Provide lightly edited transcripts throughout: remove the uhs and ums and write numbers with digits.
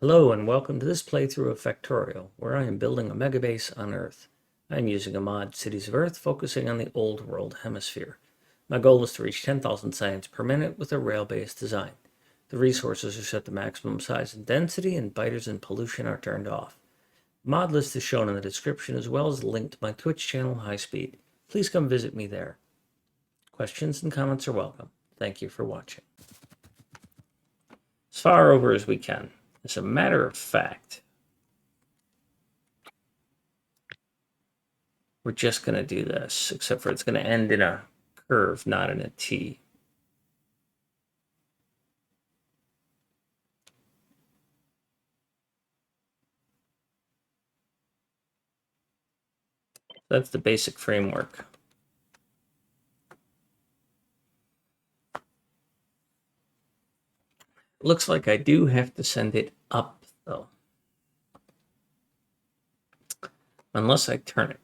Hello and welcome to this playthrough of Factorio, where I am building a megabase on Earth. I am using a mod, Cities of Earth, focusing on the Old World Hemisphere. My goal is to reach 10,000 science per minute with a rail-based design. The resources are set to maximum size and density, and biters and pollution are turned off. The mod list is shown in the description, as well as a link to my Twitch channel, High Speed. Please come visit me there. Questions and comments are welcome. Thank you for watching. As far over as we can. As a matter of fact, we're just going to do this, except for it's going to end in a curve, not in a T. That's the basic framework. Looks like I do have to send it up, though. Unless I turn it.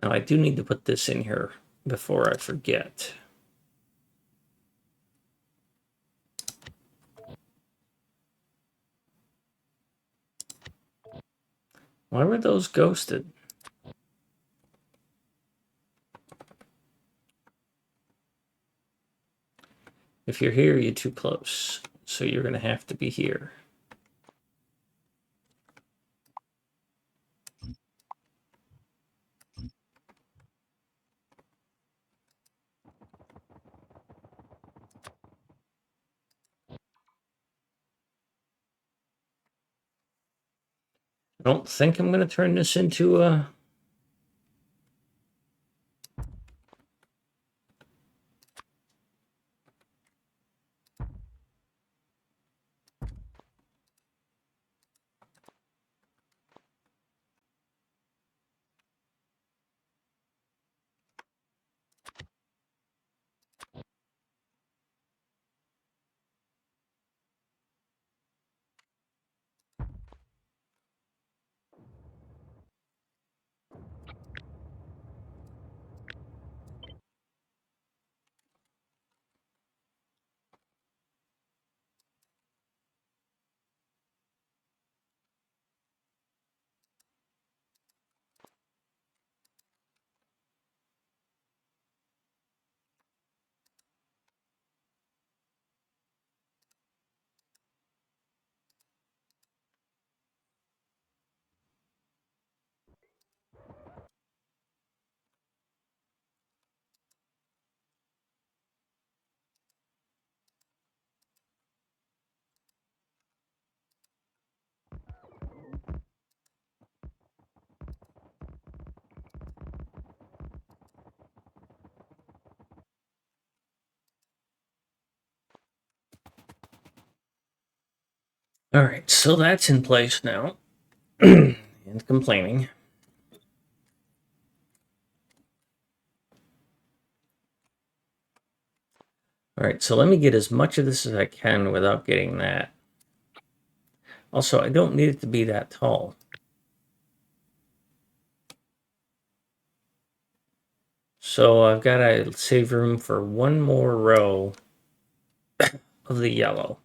Now, I do need to put this in here before I forget. Why were those ghosted? If you're here, you're too close. So you're going to have to be here. I don't think I'm going to turn this into a... All right, so that's in place now. And complaining. All right, so let me get as much of this as I can without getting that. Also, I don't need it to be that tall. So I've got to save room for one more row of the yellow.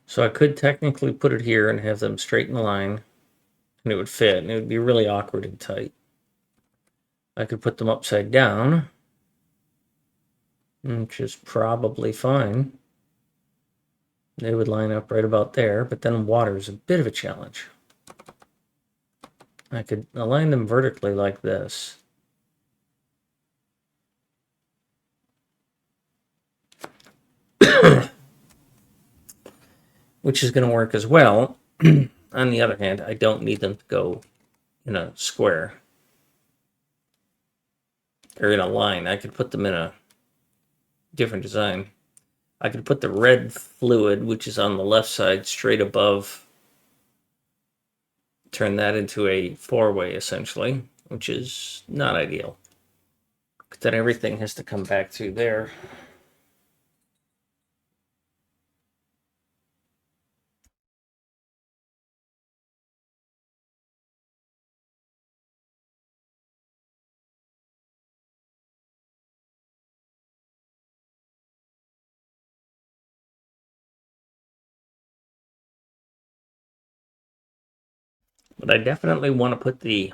So I could technically put it here and have them straight in the line, and it would fit, and it would be really awkward and tight. I could put them upside down, which is probably fine. They would line up right about there, but then water is a bit of a challenge. I could align them vertically like this. Which is going to work as well. On the other hand, I don't need them to go in a square or in a line. I could put them in a different design. I could put the red fluid, which is on the left side, straight above, turn that into a four-way essentially, which is not ideal. But then everything has to come back through there. But I definitely want to put the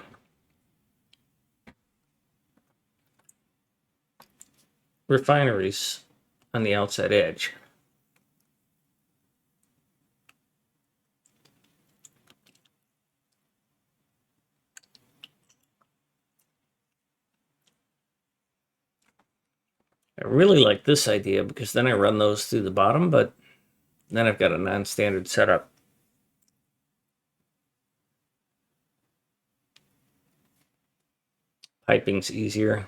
refineries on the outside edge. I really like this idea because then I run those through the bottom, but then I've got a non-standard setup. Piping's easier.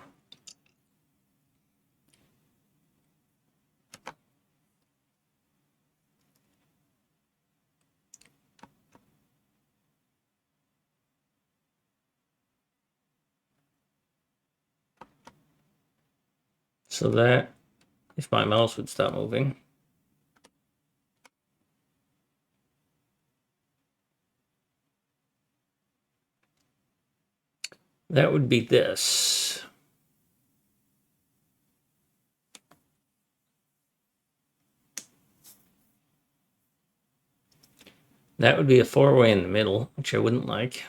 So that, if my mouse would stop moving. That would be this. That would be a four-way in the middle, which I wouldn't like.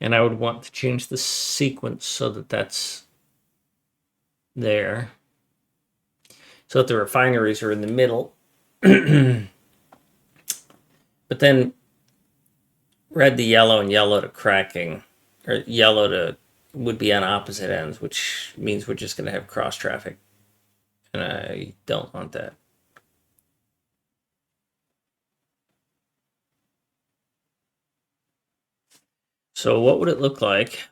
And I would want to change the sequence so that that's there. So that the refineries are in the middle. But then red to yellow and yellow to cracking, or yellow to would be on opposite ends, which means we're just going to have cross traffic. And I don't want that. So what would it look like?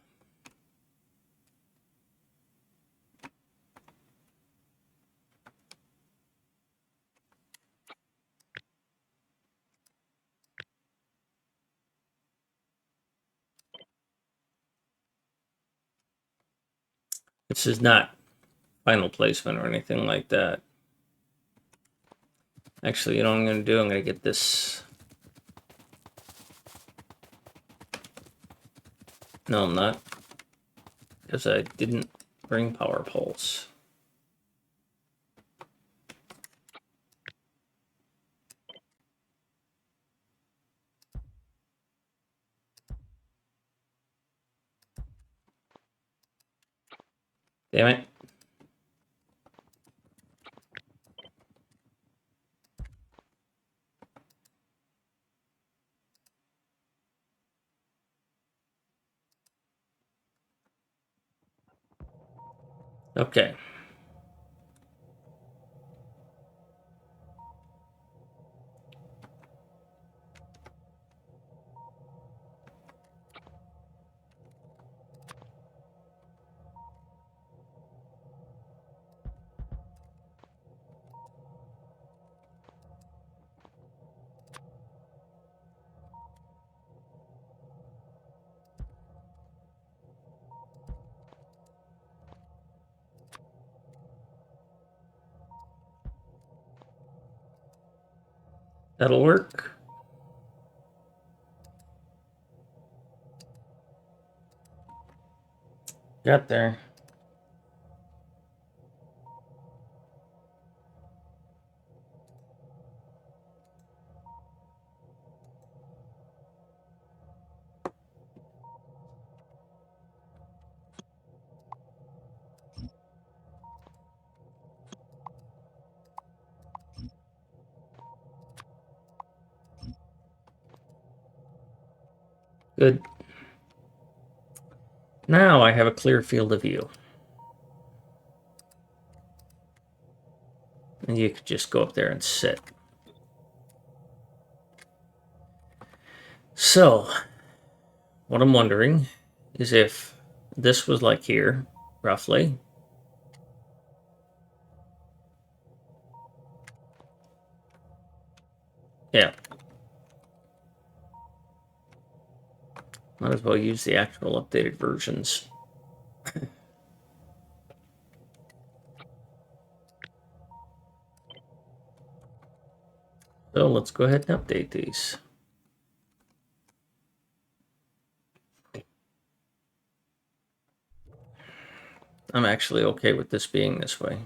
This is not final placement or anything like that. Actually, you know what I'm going to do? I'm going to get this. No, I'm not. Because I didn't bring power poles. Damn it. Okay. That'll work. Got there. Good. Now I have a clear field of view. And you could just go up there and sit. So, what I'm wondering is if this was like here, roughly. Yeah. Might as well use the actual updated versions. So let's go ahead and update these. I'm actually okay with this being this way.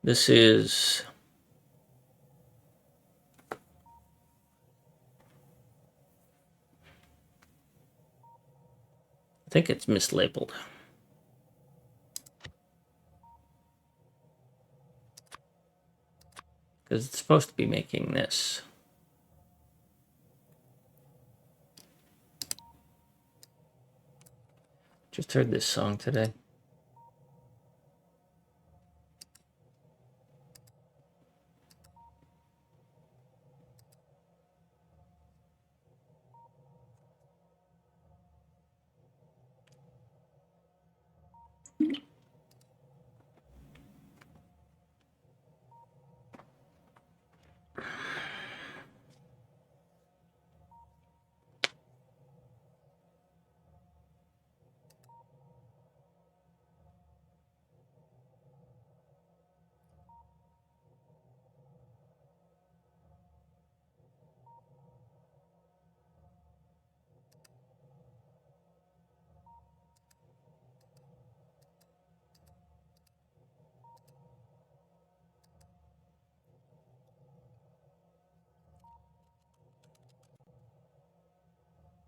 This is I think it's mislabeled. Because it's supposed to be making this. Just heard this song today.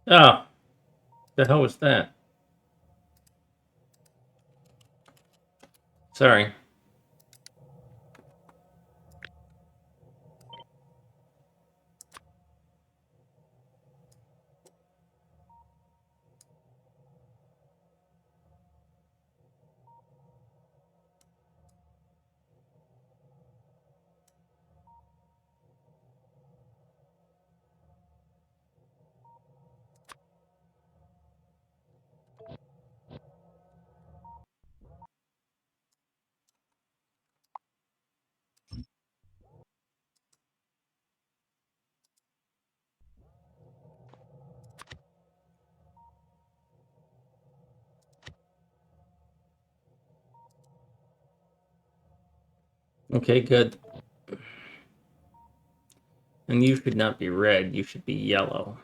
Oh, the hell was that? Sorry. Okay, good. And you should not be red, you should be yellow.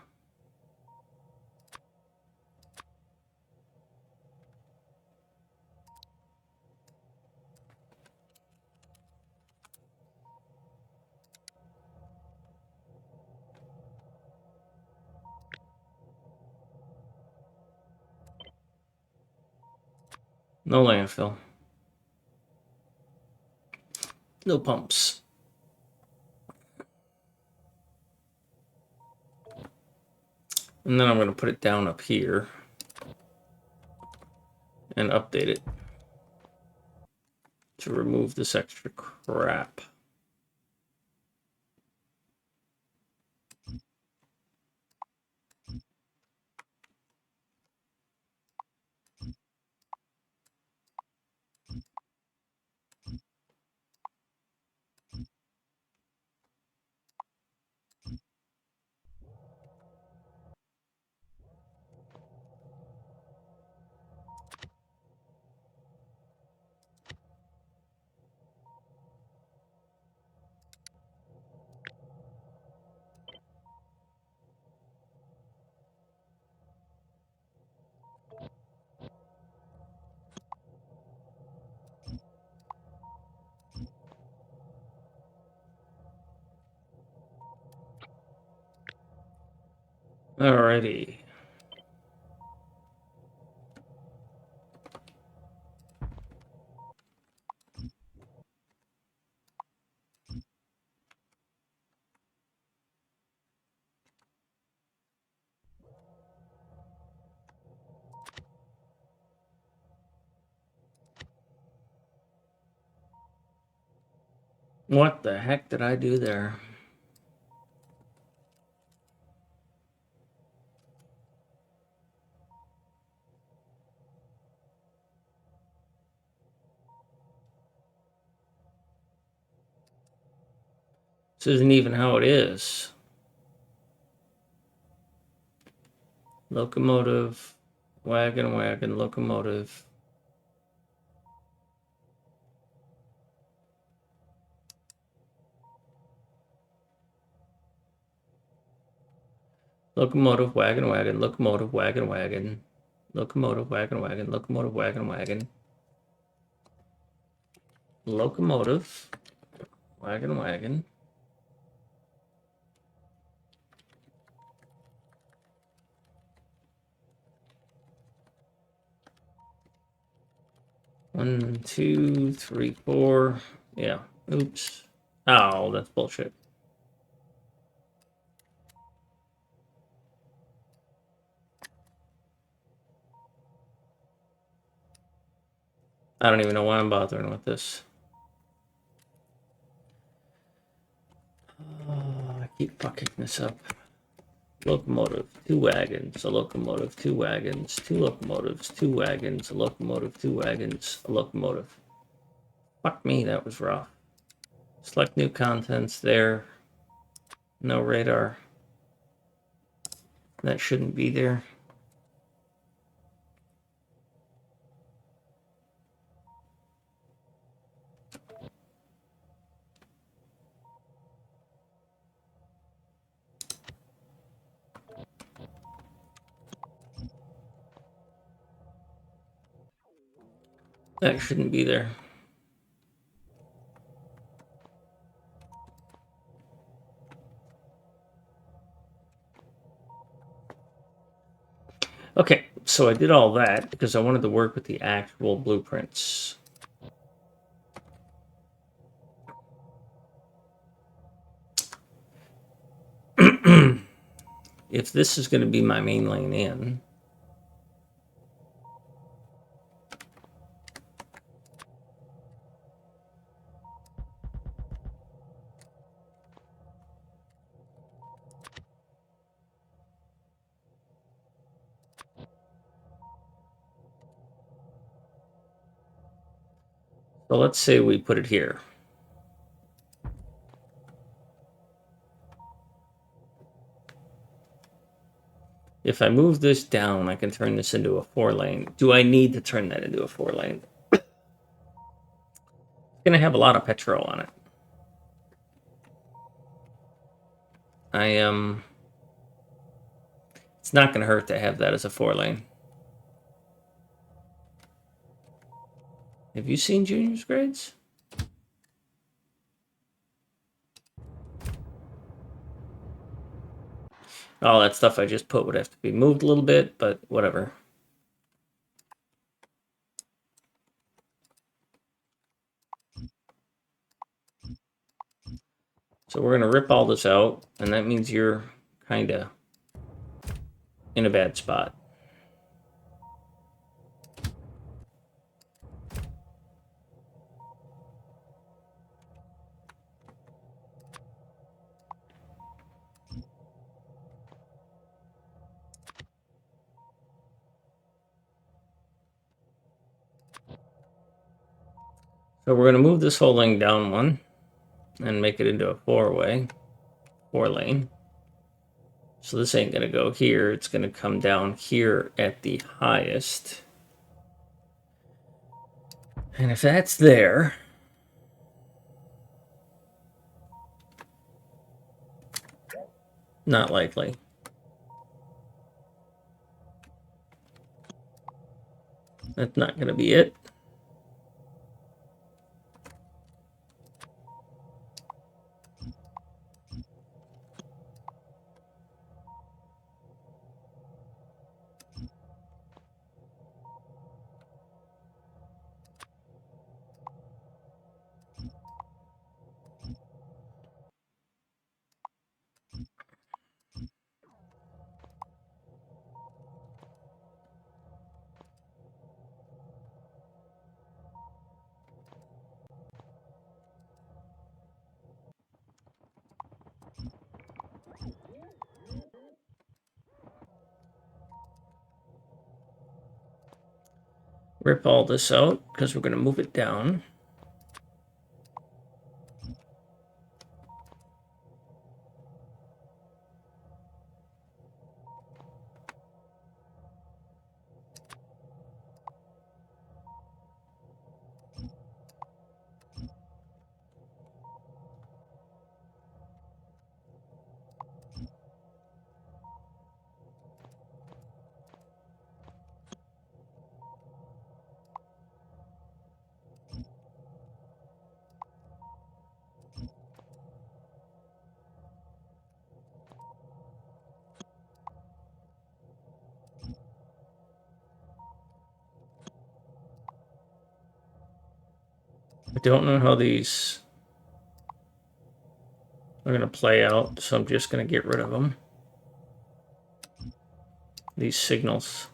No landfill. No pumps. And then I'm going to put it down up here and update it to remove this extra crap. Alrighty. What the heck did I do there? This isn't even how it is. Locomotive, wagon, wagon, locomotive. Locomotive, wagon, wagon, locomotive, wagon, wagon. Locomotive, wagon, wagon, locomotive, wagon, wagon. locomotive, wagon. One, two, three, four. Yeah. Oops. Oh, that's bullshit. I don't even know why I'm bothering with this. I keep fucking this up. Locomotive, 2 wagons, a locomotive, 2 wagons, 2 locomotives, 2 wagons, a locomotive, 2 wagons, a locomotive. Fuck me, that was rough. Select new contents there. No radar. That shouldn't be there. That shouldn't be there. Okay, so I did all that because I wanted to work with the actual blueprints. If this is going to be my main lane in, so let's say we put it here. If I move this down, I can turn this into a 4-lane. Do I need to turn that into a 4-lane? It's going to have a lot of petrol on it. It's not going to hurt to have that as a 4-lane. Have you seen Junior's grades? All that stuff I just put would have to be moved a little bit, but whatever. So we're going to rip all this out, and that means you're kind of in a bad spot. So we're going to move this whole thing down one and make it into a 4-lane. So this ain't going to go here. It's going to come down here at the highest. And if that's there, not likely. That's not going to be it. Rip all this out because we're going to move it down. don't know how these are going to play out, so I'm just going to get rid of them. These signals.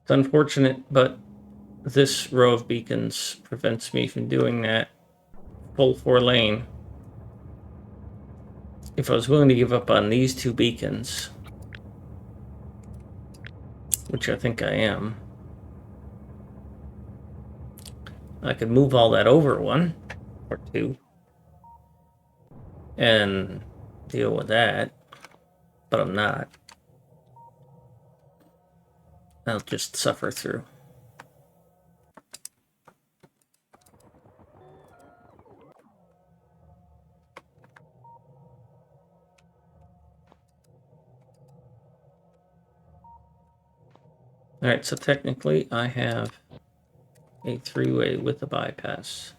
It's unfortunate, but this row of beacons prevents me from doing that full 4-lane. If I was willing to give up on these 2 beacons, which I think I am, I could move all that over 1 or 2 and deal with that, but I'm not. I'll just suffer through. All right, so technically I have a 3-way with a bypass.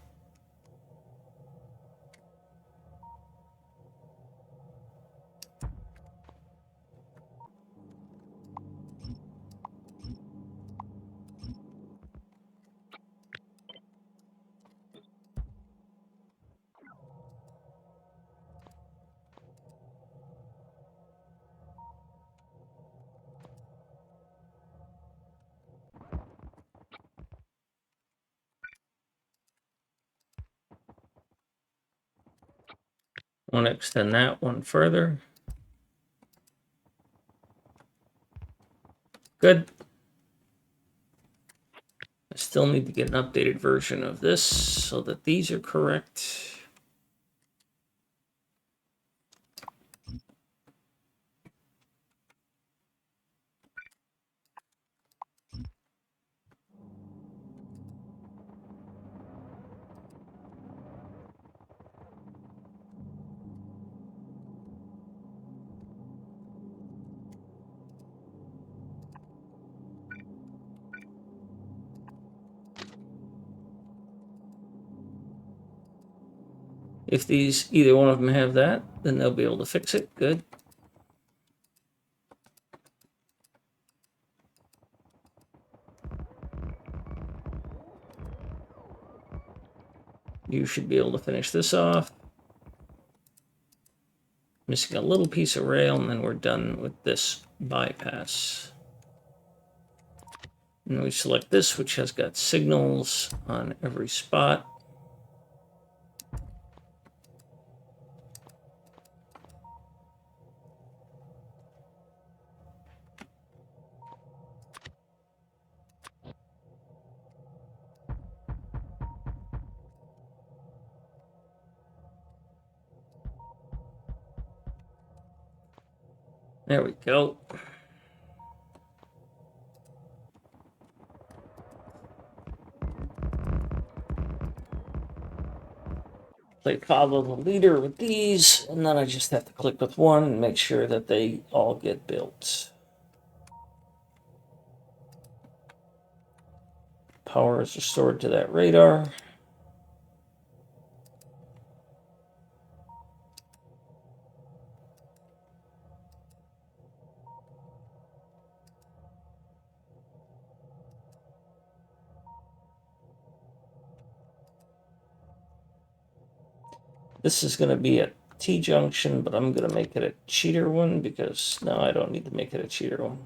I want to extend that one further. Good. I still need to get an updated version of this so that these are correct. If these, either one of them have that, then they'll be able to fix it. Good. You should be able to finish this off. Missing a little piece of rail, and then we're done with this bypass. And we select this, which has got signals on every spot. There we go. Play follow the leader with these, and then I just have to click with one and make sure that they all get built. Power is restored to that radar. This is going to be a T-junction, but I'm going to make it a cheater one because no, I don't need to make it a cheater one.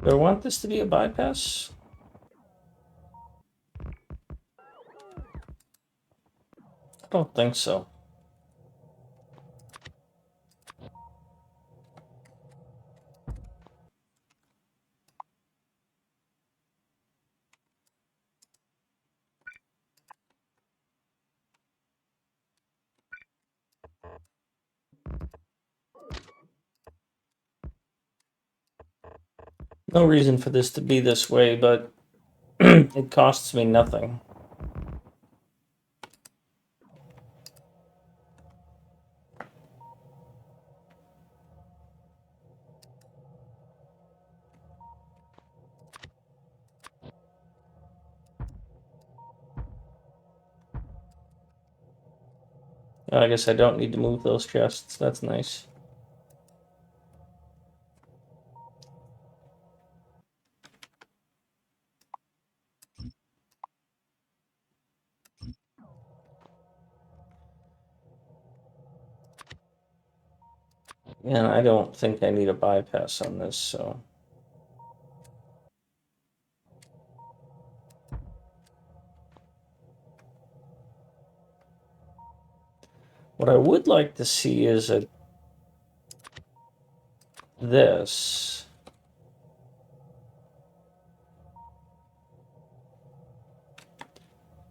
Do I want this to be a bypass? I don't think so. No reason for this to be this way, but it costs me nothing. I guess I don't need to move those chests. That's nice. And I don't think I need a bypass on this, so. What I would like to see is this.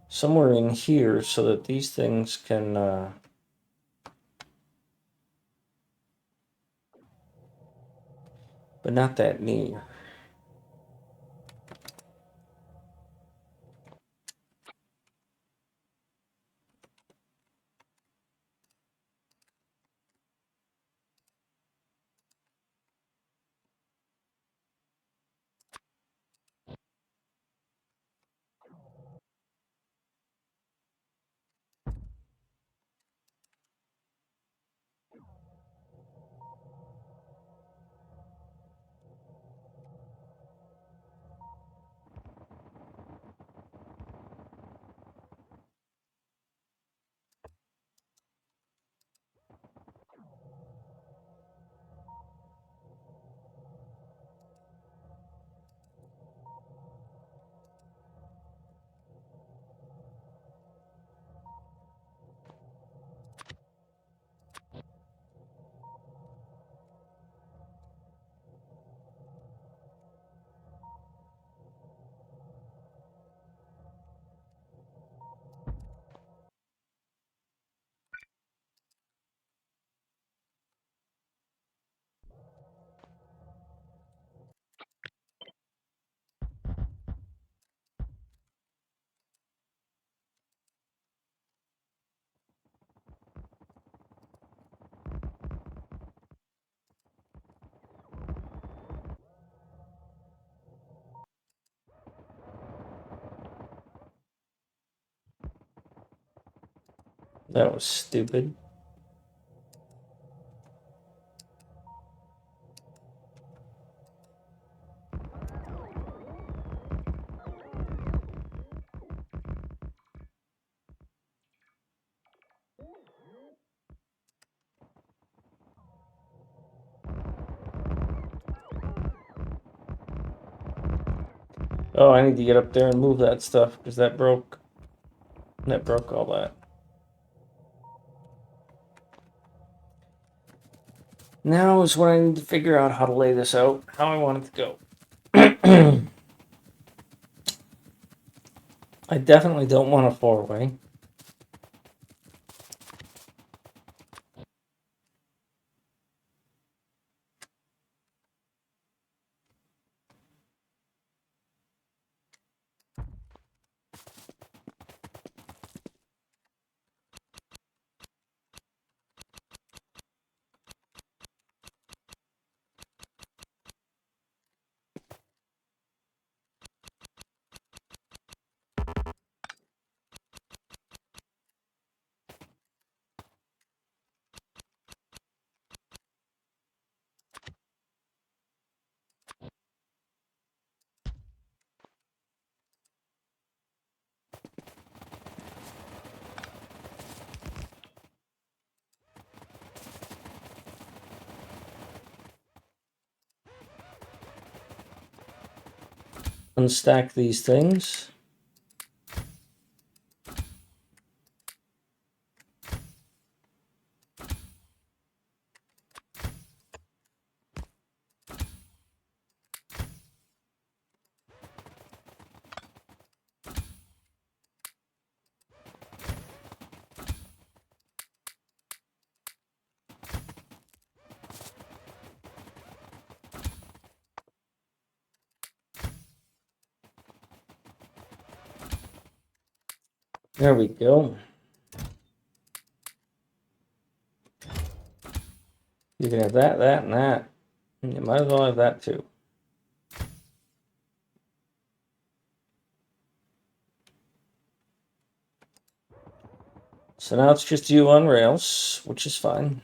Somewhere in here so that these things can, but not that near. That was stupid. Oh, I need to get up there and move that stuff because that broke all that. Now is when I need to figure out how to lay this out, how I want it to go. I definitely don't want a four-way. Unstack these things. There we go. You can have that, that, and that. And you might as well have that too. So now it's just you on rails, which is fine.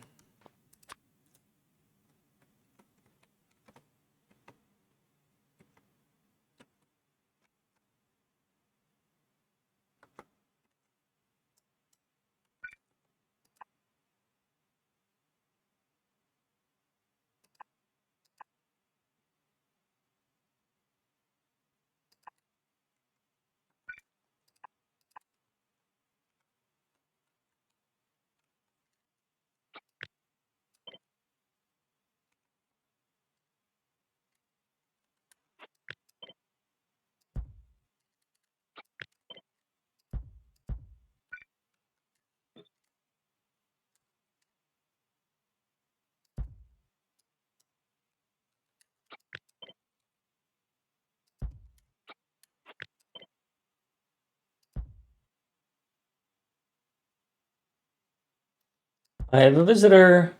I have a visitor.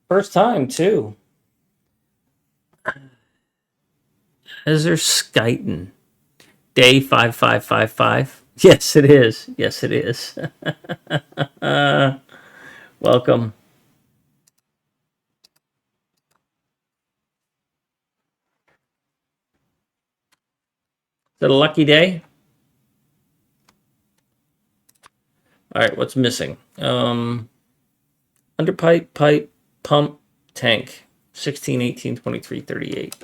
First time, too. Is there Skyton? Day 5555? Yes, it is. Yes, it is. Welcome. Is it a lucky day? All right, what's missing? Underpipe, pipe, pump, tank. 16, 18, 23, 38.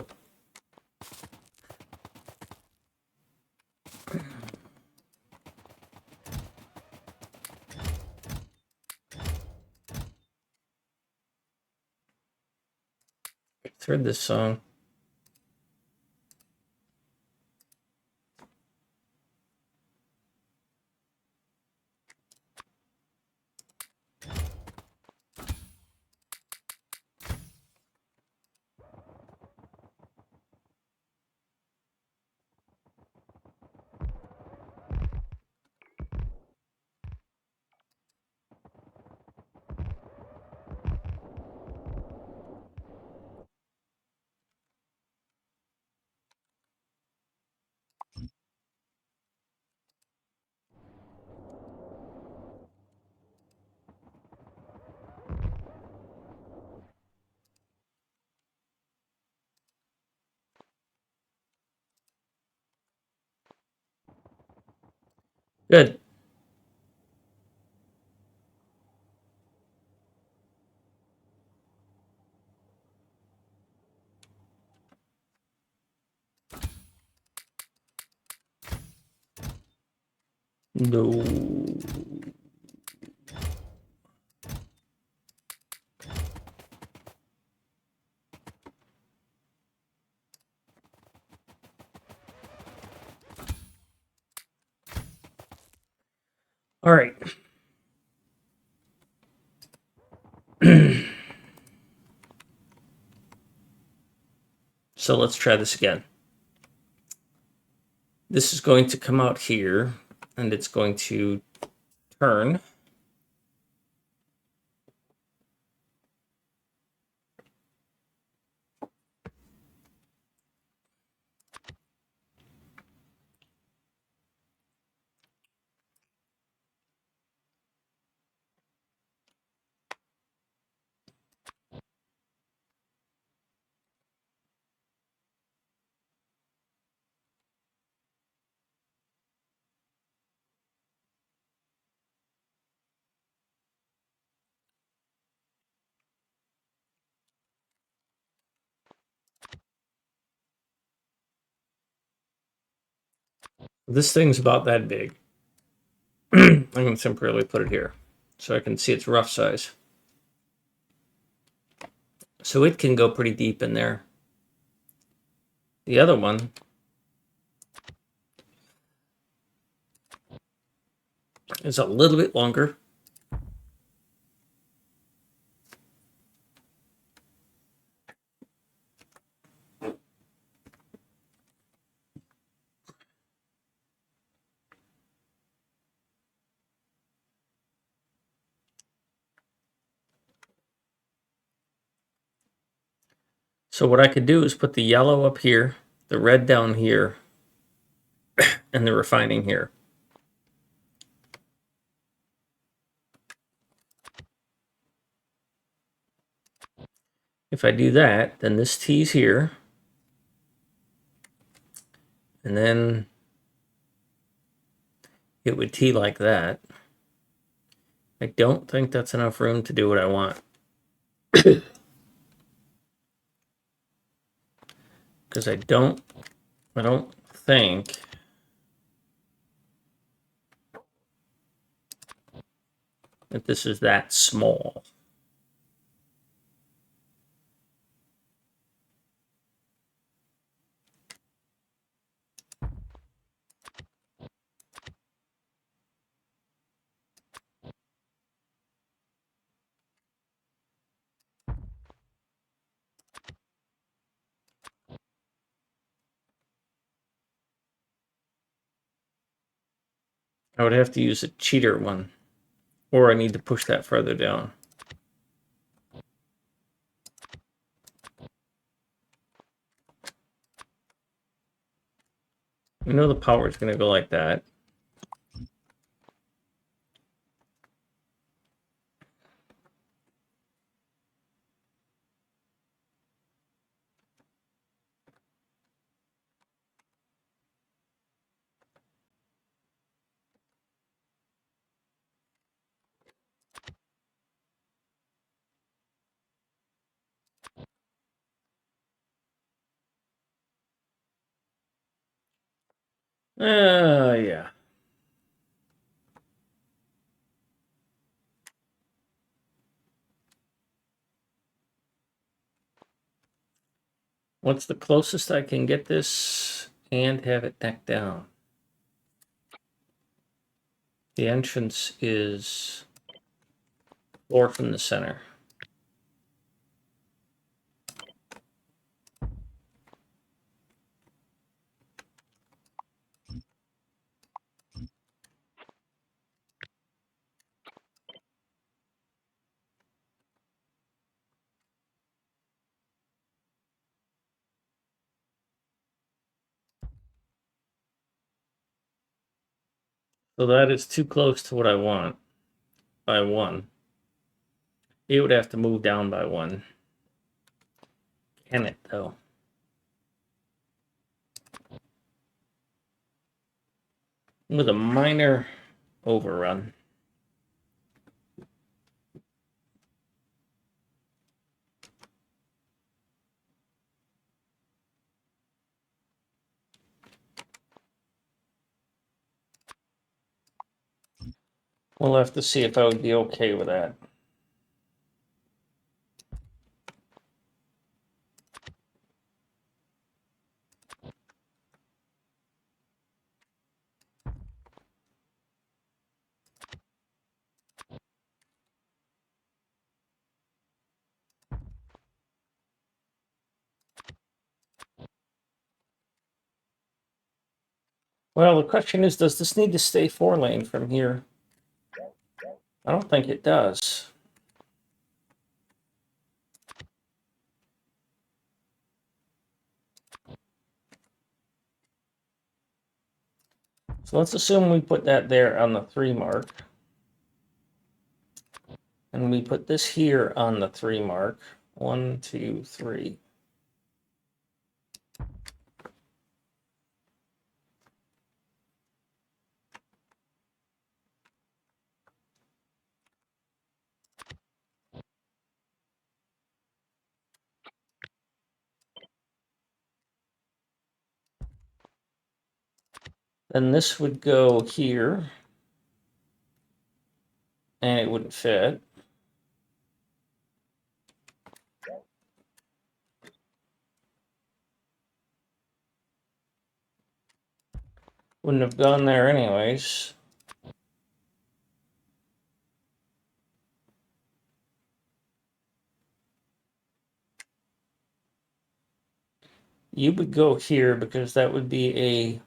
I've heard this song. Good. No. All right. So let's try this again. This is going to come out here, and it's going to turn. This thing's about that big. I can temporarily put it here so I can see its rough size. So it can go pretty deep in there. The other one is a little bit longer. So what I could do is put the yellow up here, the red down here, and the refining here. If I do that, then this T's here, and then it would T like that. I don't think that's enough room to do what I want. Because I don't think that this is that small. I would have to use a cheater one, or I need to push that further down. You know the power is going to go like that. Yeah. What's the closest I can get this and have it neck down? The entrance is 4 from the center. So that is too close to what I want by 1. It would have to move down by 1. Can it, though? With a minor overrun. We'll have to see if I would be okay with that. Well, the question is, does this need to stay 4-lane from here? I don't think it does. So let's assume we put that there on the 3 mark. And we put this here on the 3 mark. 1, 2, 3. Then this would go here. And it wouldn't fit. Wouldn't have gone there anyways. You would go here because that would be a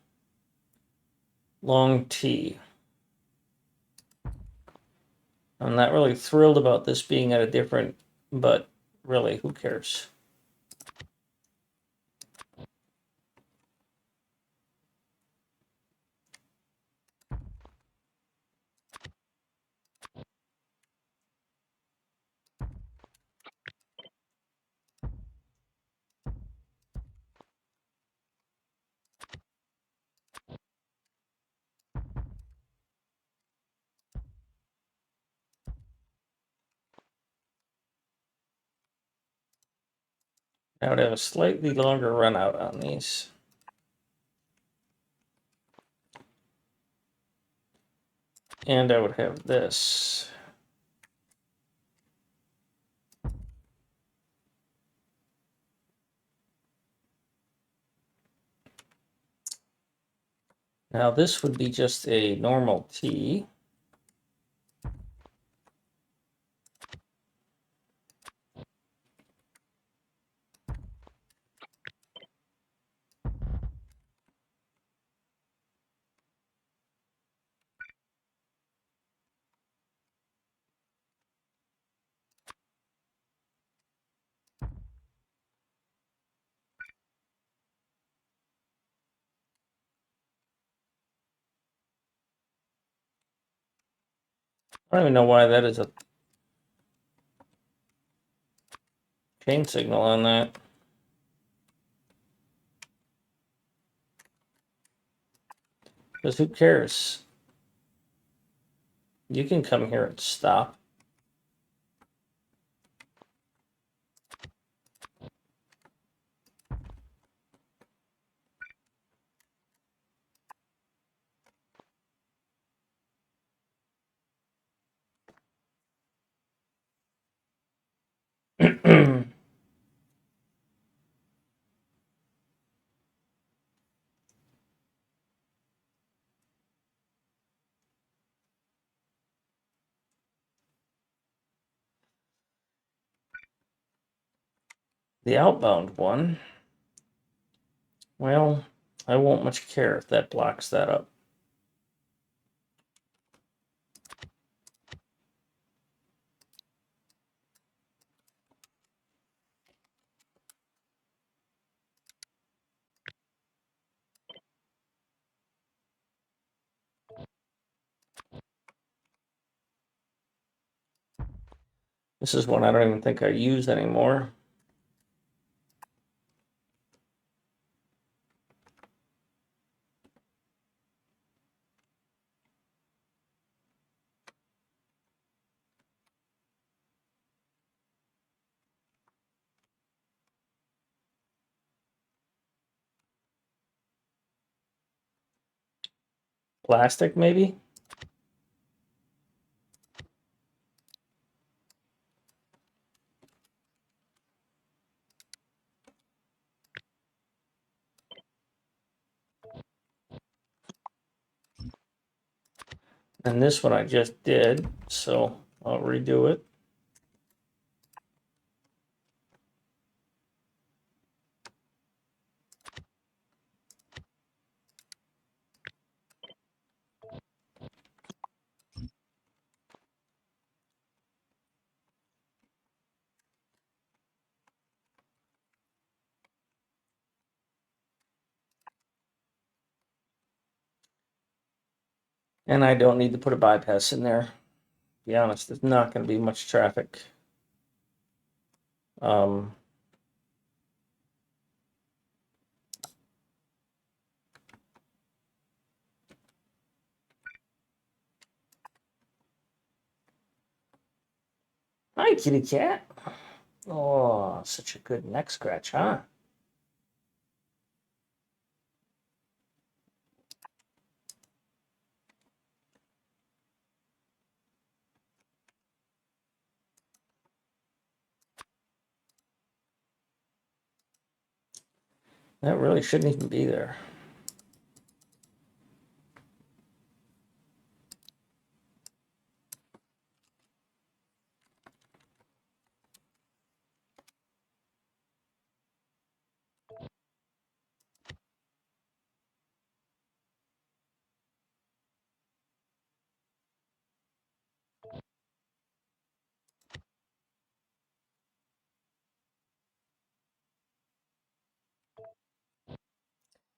long T. I'm not really thrilled about this being at a different, but really, who cares? I would have a slightly longer run out on these. And I would have this. Now this would be just a normal T. I don't even know why that is a chain signal on that. Because who cares? You can come here and stop. The outbound one, well, I won't much care if that blocks that up. This is one I don't even think I use anymore. Plastic, maybe? And this one I just did, so I'll redo it. And I don't need to put a bypass in there. To be honest, there's not going to be much traffic. Hi, kitty cat. Oh, such a good neck scratch, huh? That really shouldn't even be there.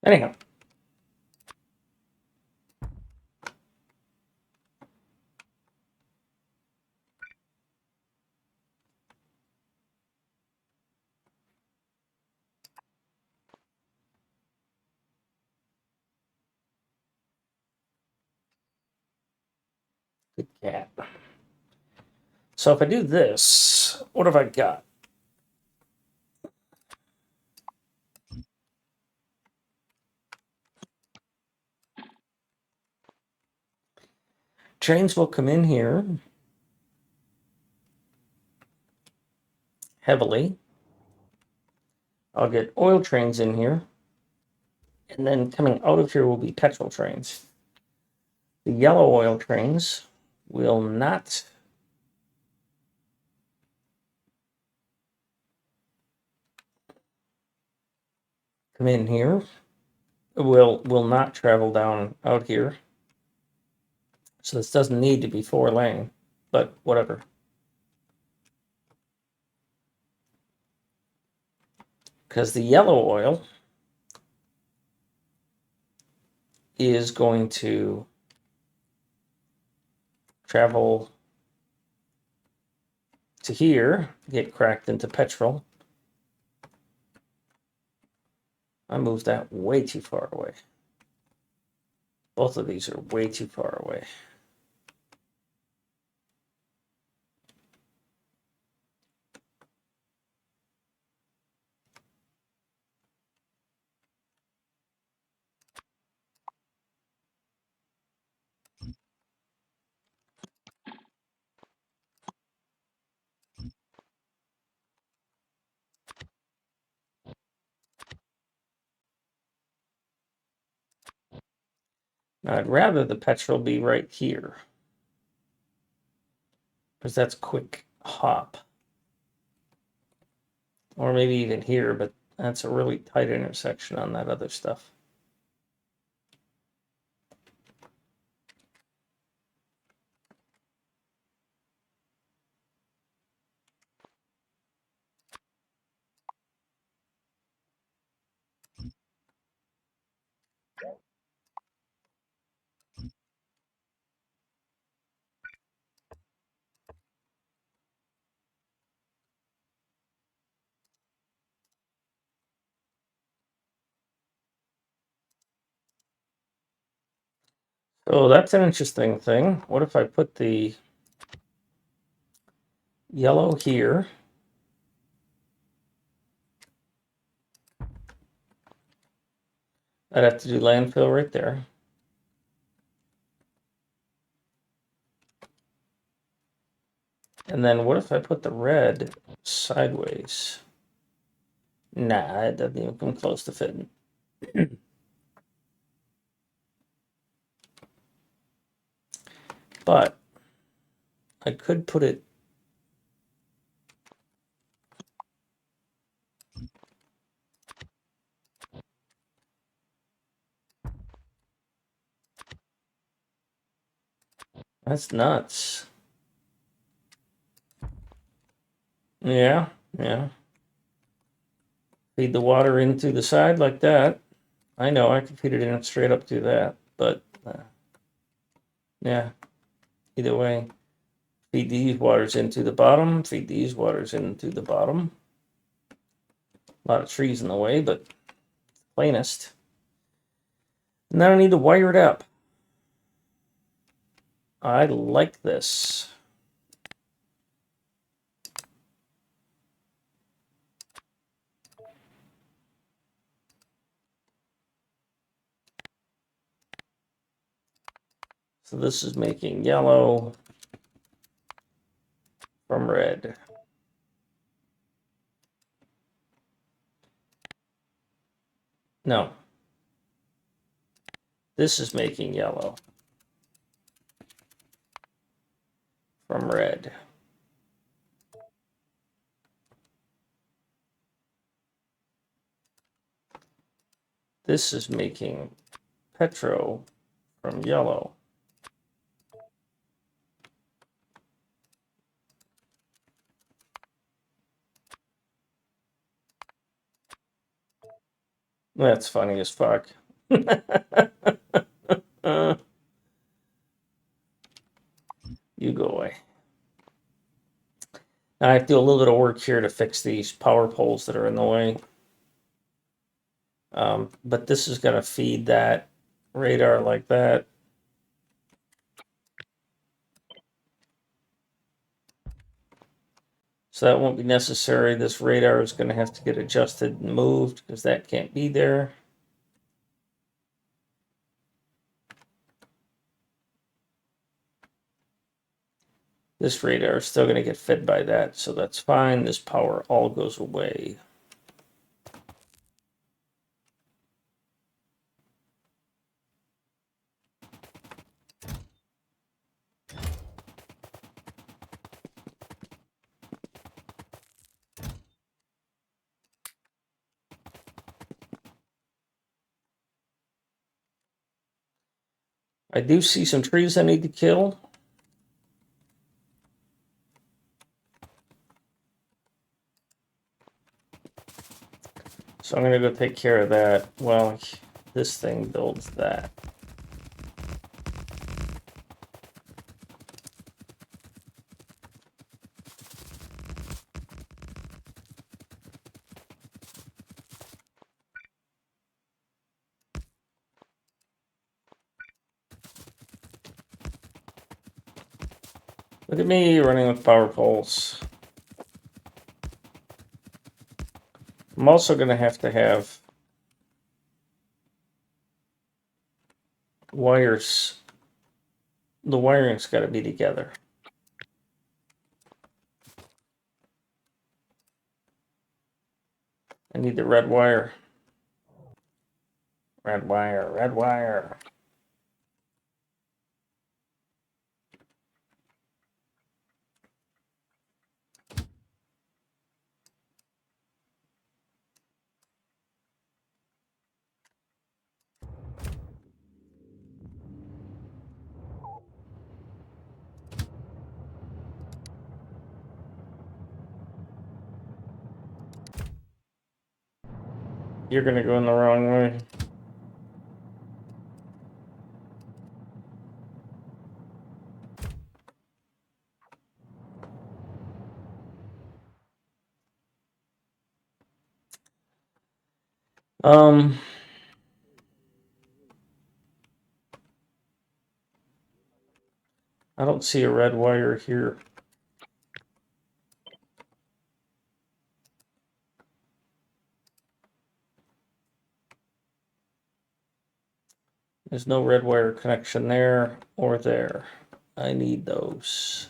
Anyhow. Good cat. So if I do this, what have I got? trains will come in here heavily. I'll get oil trains in here. And then coming out of here will be petrol trains. The yellow oil trains will not come in here. Will not travel down out here. So this doesn't need to be 4-lane, but whatever. Because the yellow oil is going to travel to here, get cracked into petrol. I moved that way too far away. Both of these are way too far away. Now, I'd rather the petrol be right here, because that's quick hop. Or maybe even here, but that's a really tight intersection on that other stuff. So that's an interesting thing. What if I put the yellow here? I'd have to do landfill right there. And then what if I put the red sideways? Nah, it doesn't even come close to fitting. But I could put it that's nuts. Yeah. Feed the water in through the side like that. I know I could feed it in straight up through that, but yeah. Either way, feed these waters into the bottom, feed these waters into the bottom. A lot of trees in the way, but plainest. And then I need to wire it up. I like this. So this is making yellow from red. No. This is making yellow from red. This is making petro from yellow. That's funny as fuck. You go away. Now I have to do a little bit of work here to fix these power poles that are in the way. But this is going to feed that radar like that. So that won't be necessary. This radar is going to have to get adjusted and moved because that can't be there. This radar is still going to get fed by that, so that's fine. This power all goes away. I do see some trees I need to kill. So I'm going to go take care of that while this thing builds that. Look at me running with power poles. I'm also going to have wires. The wiring's got to be together. I need the red wire. Red wire, red wire. You're going to go in the wrong way. I don't see a red wire here. There's no red wire connection there or there. I need those.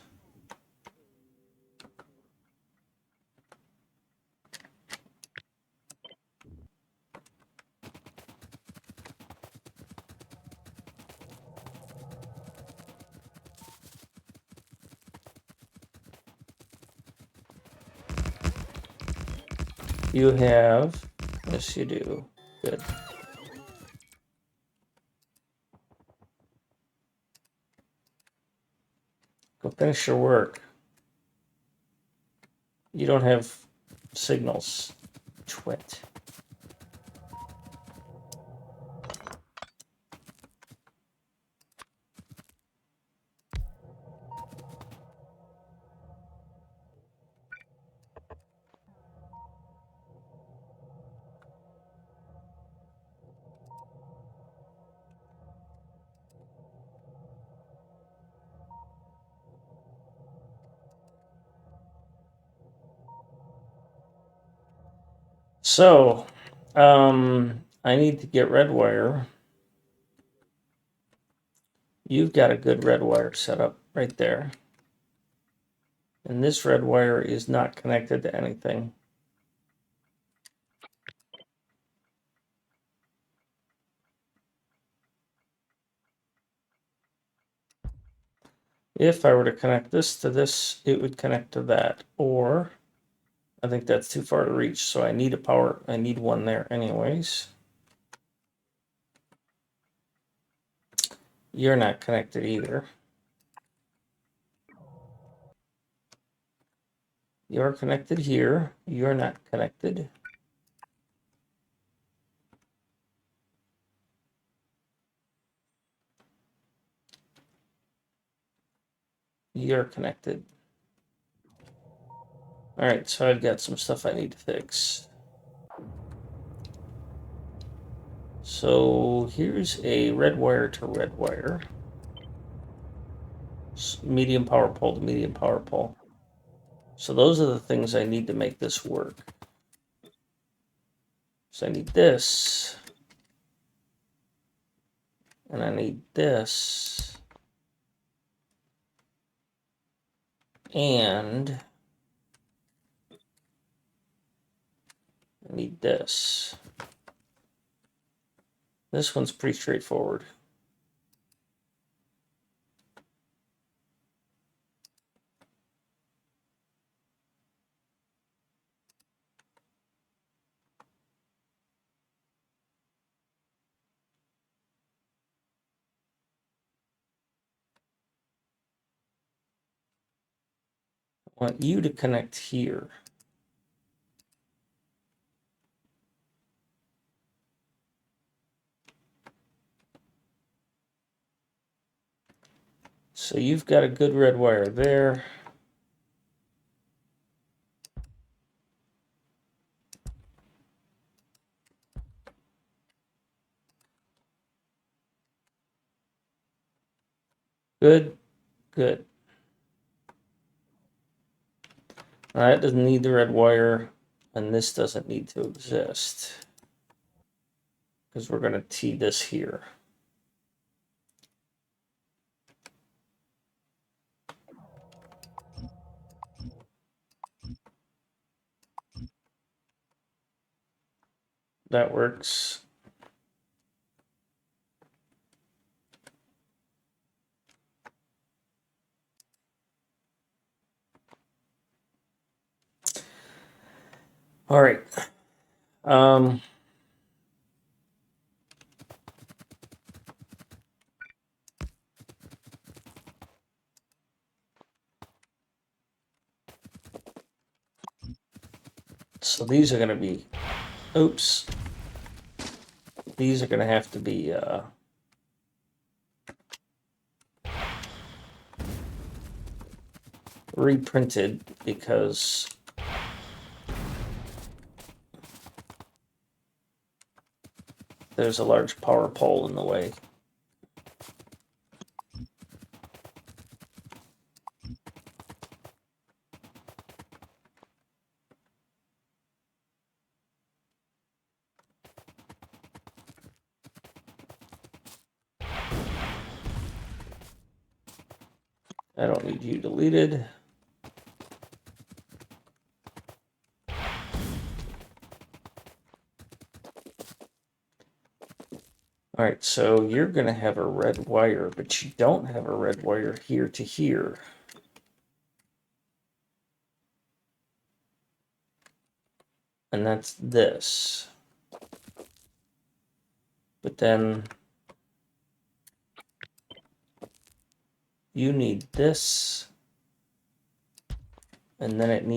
You have, yes you do, good. Go finish your work. You don't have signals, twit. So, I need to get red wire. You've got a good red wire set up right there. And this red wire is not connected to anything. If I were to connect this to this, it would connect to that. Or, I think that's too far to reach, so I need I need one there anyways. You're not connected either. You're connected here. You're not connected. You're connected. All right, so I've got some stuff I need to fix. So here's a red wire to red wire. Medium power pole to medium power pole. So those are the things I need to make this work. So I need this. And I need this. And I need this. This one's pretty straightforward. I want you to connect here. So you've got a good red wire there. Good, good. That doesn't need the red wire, and this doesn't need to exist, because we're going to tee this here. That works. All right. So these are going to be, oops. These are going to have to be reprinted because there's a large power pole in the way. I don't need you deleted. All right, so you're going to have a red wire, but you don't have a red wire here to here. And that's this. But then you need this, and then it needs